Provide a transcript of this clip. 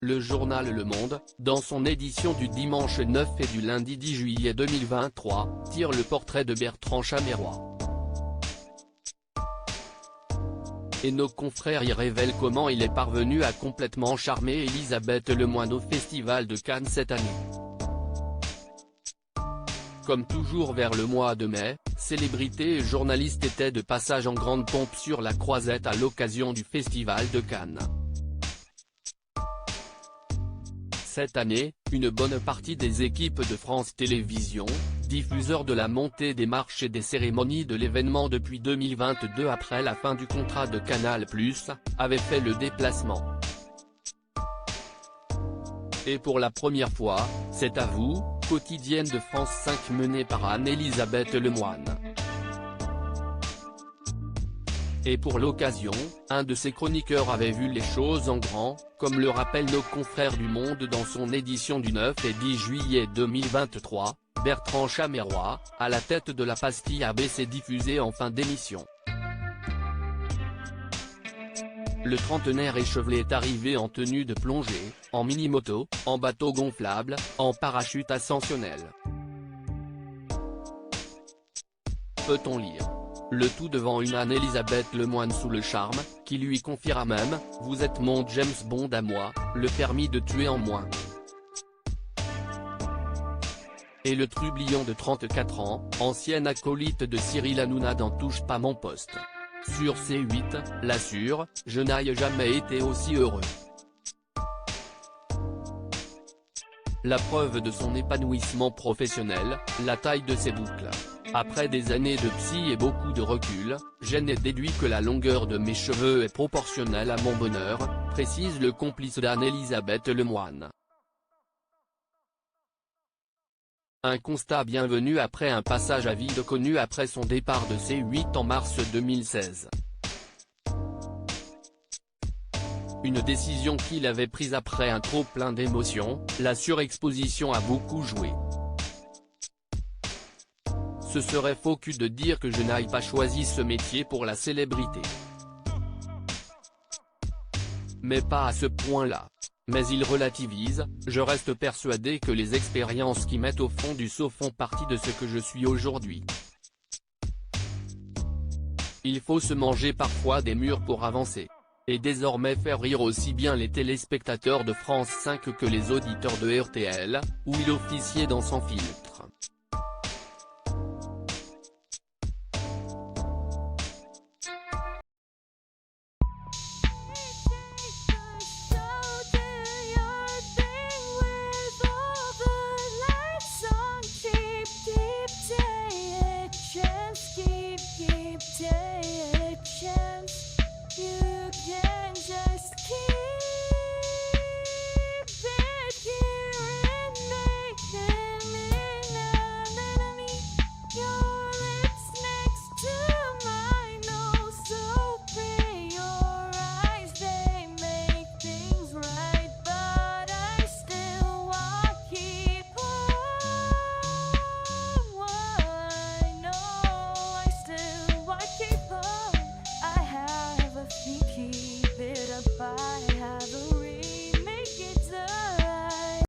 Le journal Le Monde, dans son édition du dimanche 9 et du lundi 10 juillet 2023, tire le portrait de Bertrand Chameroy. Et nos confrères y révèlent comment il est parvenu à complètement charmer Élisabeth Lemoine au Festival de Cannes cette année. Comme toujours vers le mois de mai, célébrités et journalistes étaient de passage en grande pompe sur la Croisette à l'occasion du Festival de Cannes. Cette année, une bonne partie des équipes de France Télévisions, diffuseurs de la montée des marches et des cérémonies de l'événement depuis 2022 après la fin du contrat de Canal+, avaient fait le déplacement. Et pour la première fois, c'est à vous, quotidienne de France 5 menée par Anne-Elisabeth Lemoine. Et pour l'occasion, un de ses chroniqueurs avait vu les choses en grand, comme le rappellent nos confrères du Monde dans son édition du 9 et 10 juillet 2023, Bertrand Chameroy, à la tête de la pastille ABC diffusée en fin d'émission. Le trentenaire échevelé est arrivé en tenue de plongée, en mini-moto, en bateau gonflable, en parachute ascensionnel. Peut-on lire ? Le tout devant une Anne-Elisabeth Lemoine sous le charme, qui lui confiera même « Vous êtes mon James Bond à moi, le permis de tuer en moins ». Et le trublion de 34 ans, ancienne acolyte de Cyril Hanouna dans Touche pas mon poste. Sur C8, l'assure, je n'ai jamais été aussi heureux. La preuve de son épanouissement professionnel, la taille de ses boucles. Après des années de psy et beaucoup de recul, j'en ai déduit que la longueur de mes cheveux est proportionnelle à mon bonheur, précise le complice d'Anne-Elisabeth Lemoine. Un constat bienvenu après un passage à vide connu après son départ de C8 en mars 2016. Une décision qu'il avait prise après un trop-plein d'émotions, la surexposition a beaucoup joué. Ce serait faux cul de dire que je n'aille pas choisi ce métier pour la célébrité. Mais pas à ce point-là. Mais il relativise, je reste persuadé que les expériences qui mettent au fond du seau font partie de ce que je suis aujourd'hui. Il faut se manger parfois des murs pour avancer. Et désormais faire rire aussi bien les téléspectateurs de France 5 que les auditeurs de RTL, où il officiait dans Sans filtre.